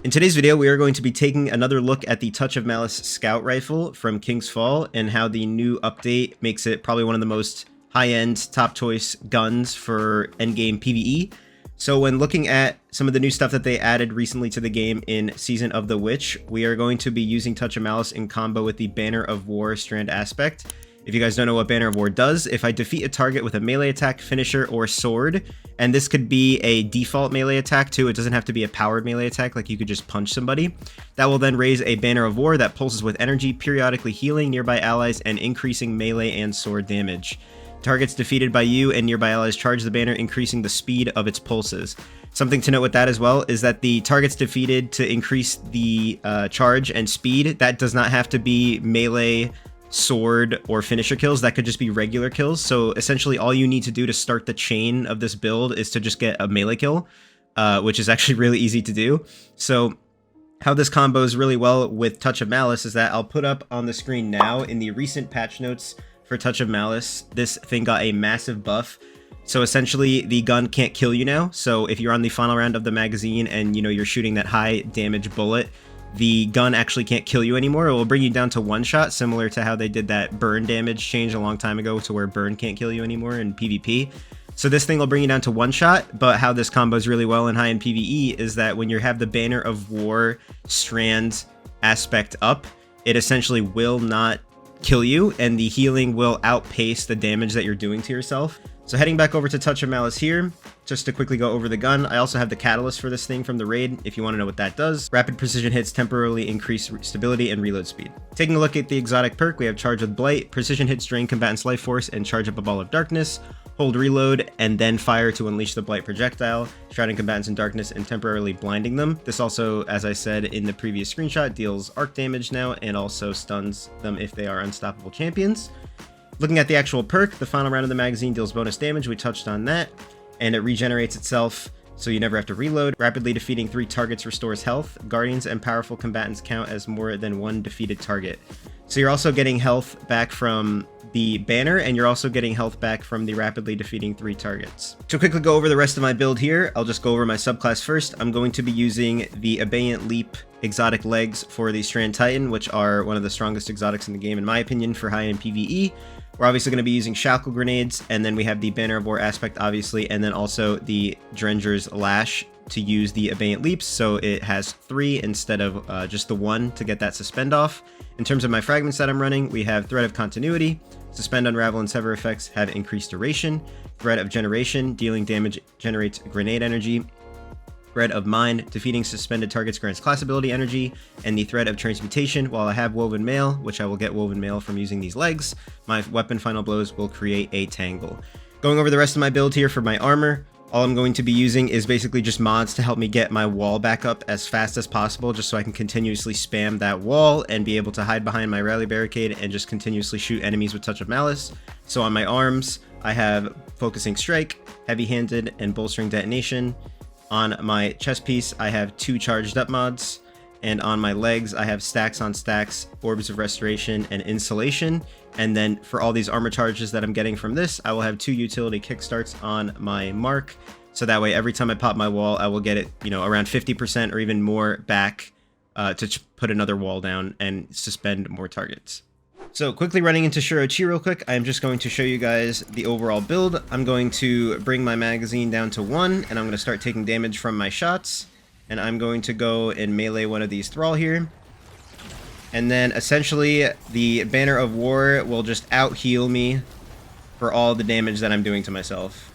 In today's video, we are going to be taking another look at the Touch of Malice Scout Rifle from King's Fall and how the new update makes it probably one of the most high-end, top choice guns for endgame PvE. So when looking at some of the new stuff that they added recently to the game in Season of the Witch, we are going to be using Touch of Malice in combo with the Banner of War Strand aspect. If you guys don't know what Banner of War does, if I defeat a target with a melee attack, finisher, or sword, and this could be a default melee attack too, it doesn't have to be a powered melee attack, like you could just punch somebody, that will then raise a Banner of War that pulses with energy, periodically healing nearby allies and increasing melee and sword damage. Targets defeated by you and nearby allies charge the banner, increasing the speed of its pulses. Something to note with that as well is that the targets defeated to increase the charge and speed, that does not have to be melee, sword, or finisher kills. That could just be regular kills. So essentially all you need to do to start the chain of this build is to just get a melee kill, which is actually really easy to do. So how this combos really well with Touch of Malice is that I'll put up on the screen now in the recent patch notes for Touch of Malice, this thing got a massive buff. So essentially the gun can't kill you now. So if you're on the final round of the magazine and you're shooting that high damage bullet, the gun actually can't kill you anymore. It will bring you down to one shot, similar to how they did that burn damage change a long time ago to where burn can't kill you anymore in PvP. So this thing will bring you down to one shot, but how this combos really well in high-end PvE is that when you have the Banner of War Strand aspect up, it essentially will not kill you, and the healing will outpace the damage that you're doing to yourself. So heading back over to Touch of Malice here, just to quickly go over the gun, I also have the catalyst for this thing from the raid, if you want to know what that does. Rapid precision hits temporarily increase stability and reload speed. Taking a look at the exotic perk, we have Charge with Blight, precision hits drain combatant's life force and charge up a ball of darkness, hold reload, and then fire to unleash the Blight projectile, shrouding combatants in darkness and temporarily blinding them. This also, as I said in the previous screenshot, deals arc damage now and also stuns them if they are unstoppable champions. Looking at the actual perk, the final round of the magazine deals bonus damage, we touched on that, and it regenerates itself so you never have to reload. Rapidly defeating 3 targets restores health. Guardians and powerful combatants count as more than one defeated target. So you're also getting health back from the banner, and you're also getting health back from the rapidly defeating 3 targets. To quickly go over the rest of my build here, I'll just go over my subclass first. I'm going to be using the Abeyant Leap exotic legs for the Strand Titan, which are one of the strongest exotics in the game in my opinion for high-end PvE. We're obviously going to be using Shackle Grenades, and then we have the Banner of War aspect obviously, and then also the Drenger's Lash to use the Abeyant Leaps, so it has 3 instead of just the 1 to get that suspend off. In terms of my fragments that I'm running, we have Thread of Continuity, Suspend, Unravel, and Sever effects have increased duration, Thread of Generation, dealing damage generates grenade energy, Thread of Mind, defeating suspended targets grants class ability energy, and the Thread of Transmutation. While I have Woven Mail, which I will get Woven Mail from using these legs, my weapon final blows will create a tangle. Going over the rest of my build here for my armor, all I'm going to be using is basically just mods to help me get my wall back up as fast as possible, just so I can continuously spam that wall and be able to hide behind my rally barricade and just continuously shoot enemies with Touch of Malice. So on my arms, I have Focusing Strike, Heavy-Handed, and Bolstering Detonation. On my chest piece, I have 2 charged up mods, and on my legs, I have Stacks on Stacks, Orbs of Restoration, and Insulation. And then for all these armor charges that I'm getting from this, I will have 2 utility kickstarts on my mark, so that way every time I pop my wall, I will get it, around 50% or even more back to put another wall down and suspend more targets. So quickly running into Shirochi real quick, I'm just going to show you guys the overall build. I'm going to bring my magazine down to 1, and I'm going to start taking damage from my shots. And I'm going to go and melee one of these Thrall here. And then essentially the Banner of War will just out-heal me for all the damage that I'm doing to myself.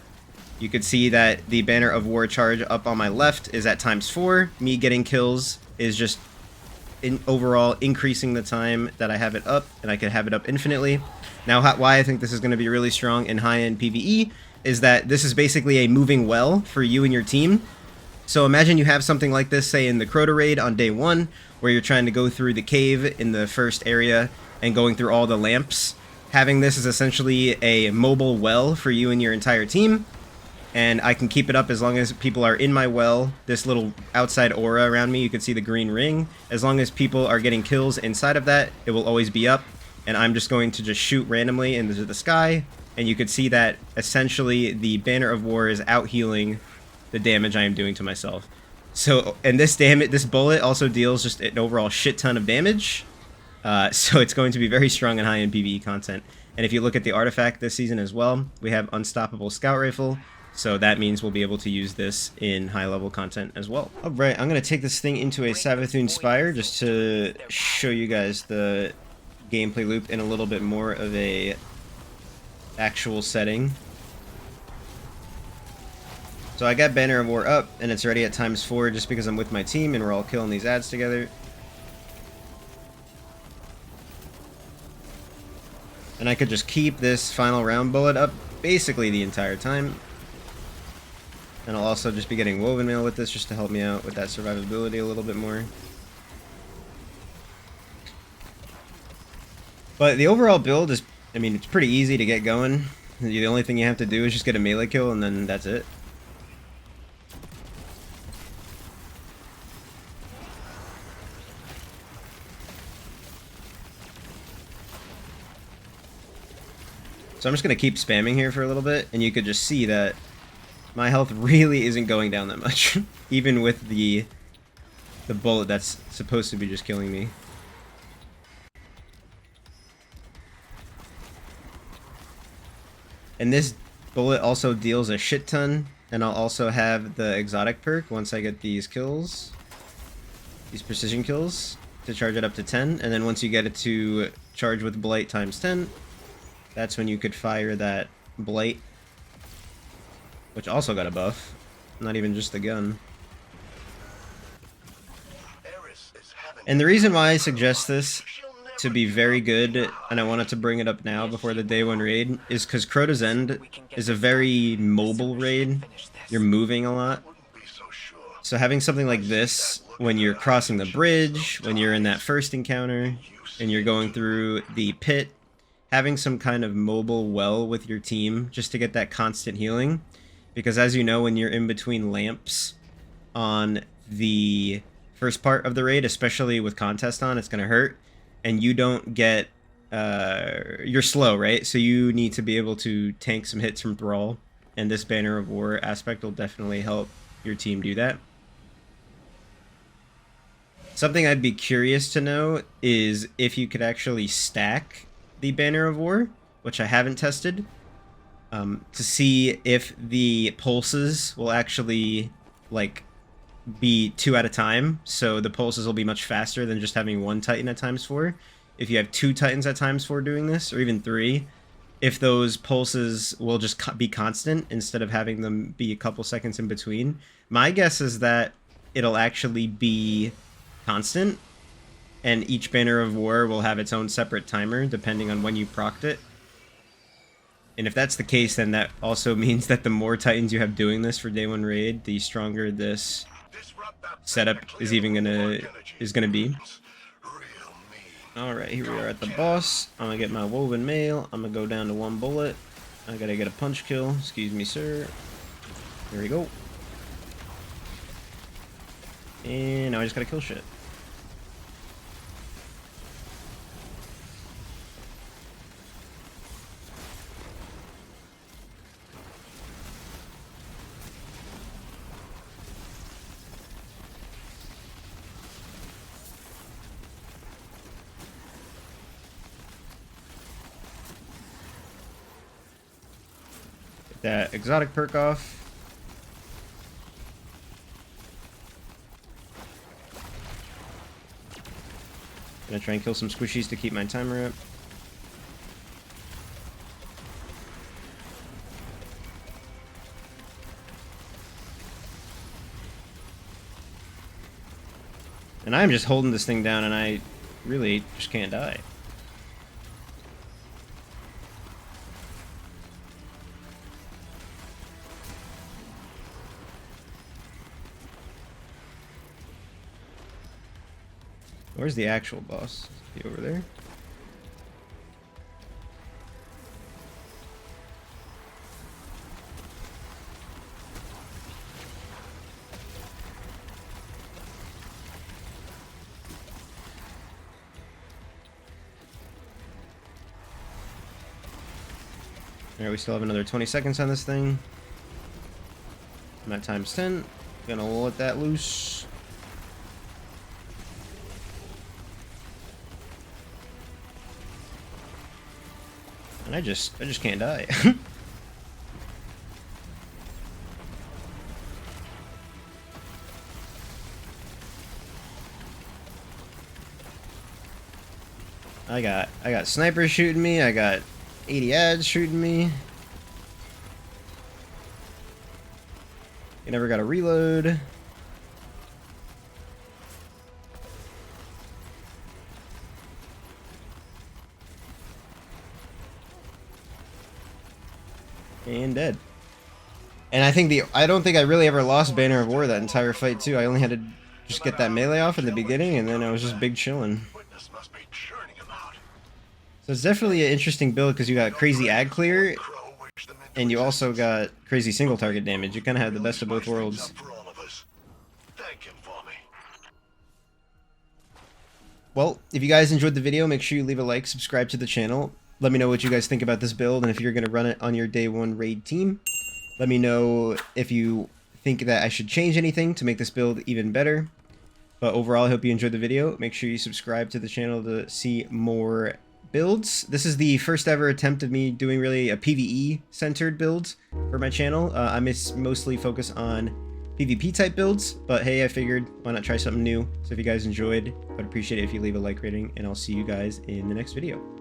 You could see that the Banner of War charge up on my left is at ×4. Me getting kills is just overall increasing the time that I have it up, and I can have it up infinitely. Now why I think this is going to be really strong in high-end PvE is that this is basically a moving well for you and your team. So imagine you have something like this, say in the Crota raid on day 1, where you're trying to go through the cave in the first area and going through all the lamps. Having this is essentially a mobile well for you and your entire team, and I can keep it up as long as people are in my well. This little outside aura around me, you can see the green ring. As long as people are getting kills inside of that, it will always be up, and I'm just going to just shoot randomly into the sky, and you could see that essentially the Banner of War is out healing the damage I am doing to myself. So, and this bullet also deals just an overall shit ton of damage. So it's going to be very strong and high in PvE content. And if you look at the artifact this season as well, we have Unstoppable Scout Rifle. So that means we'll be able to use this in high-level content as well. Alright, I'm going to take this thing into a Savathun Spire just to show you guys the gameplay loop in a little bit more of a actual setting. So I got Banner of War up, and it's already at ×4 just because I'm with my team and we're all killing these ads together. And I could just keep this final round bullet up basically the entire time. And I'll also just be getting Woven Mail with this just to help me out with that survivability a little bit more. But the overall build is, I mean, it's pretty easy to get going. The only thing you have to do is just get a melee kill and then that's it. So I'm just going to keep spamming here for a little bit, and you could just see that my health really isn't going down that much, even with the bullet that's supposed to be just killing me. And this bullet also deals a shit ton, and I'll also have the exotic perk once I get these kills, these precision kills, to charge it up to 10, and then once you get it to charge with Blight ×10, that's when you could fire that Blight, which also got a buff, not even just the gun. And the reason why I suggest this to be very good, and I wanted to bring it up now before the day 1 raid, is because Crota's End is a very mobile raid. You're moving a lot. So having something like this, when you're crossing the bridge, when you're in that first encounter, and you're going through the pit, having some kind of mobile well with your team just to get that constant healing. Because as you know, when you're in between lamps on the first part of the raid, especially with contest on, it's going to hurt. And you don't get... you're slow, right? So you need to be able to tank some hits from Thrall. And this Banner of War aspect will definitely help your team do that. Something I'd be curious to know is if you could actually stack the Banner of War, which I haven't tested, to see if the pulses will actually like be 2 at a time, so the pulses will be much faster than just having 1 Titan at ×4. If you have 2 Titans at ×4 doing this, or even 3, if those pulses will just be constant instead of having them be a couple seconds in between. My guess is that it'll actually be constant, and each Banner of War will have its own separate timer depending on when you procced it. And if that's the case, then that also means that the more Titans you have doing this for day 1 raid, the stronger this setup is gonna be. Alright, here we are at the boss. I'm gonna get my Woven Mail. I'm gonna go down to 1 bullet. I gotta get a punch kill. Excuse me, sir. Here we go. And now I just gotta kill shit. That exotic perk off. Gonna try and kill some squishies to keep my timer up. And I'm just holding this thing down and I really just can't die. Where's the actual boss? Is he over there? Alright, we still have another 20 seconds on this thing. I'm at ×10. Gonna let that loose. And I just can't die. I got snipers shooting me, I got 80 ads shooting me. You never gotta reload. And dead. And I don't think I really ever lost Banner of War that entire fight too. I only had to just get that melee off in the beginning, and then I was just big chilling. So it's definitely an interesting build because you got crazy ad clear, and you also got crazy single target damage. You kind of have the best of both worlds. Well, if you guys enjoyed the video, make sure you leave a like, subscribe to the channel. Let me know what you guys think about this build, and if you're going to run it on your day 1 raid team. Let me know if you think that I should change anything to make this build even better. But overall, I hope you enjoyed the video. Make sure you subscribe to the channel to see more builds. This is the first ever attempt of me doing really a PvE centered build for my channel. I mostly focus on PvP type builds, but hey, I figured why not try something new. So if you guys enjoyed, I'd appreciate it if you leave a like rating, and I'll see you guys in the next video.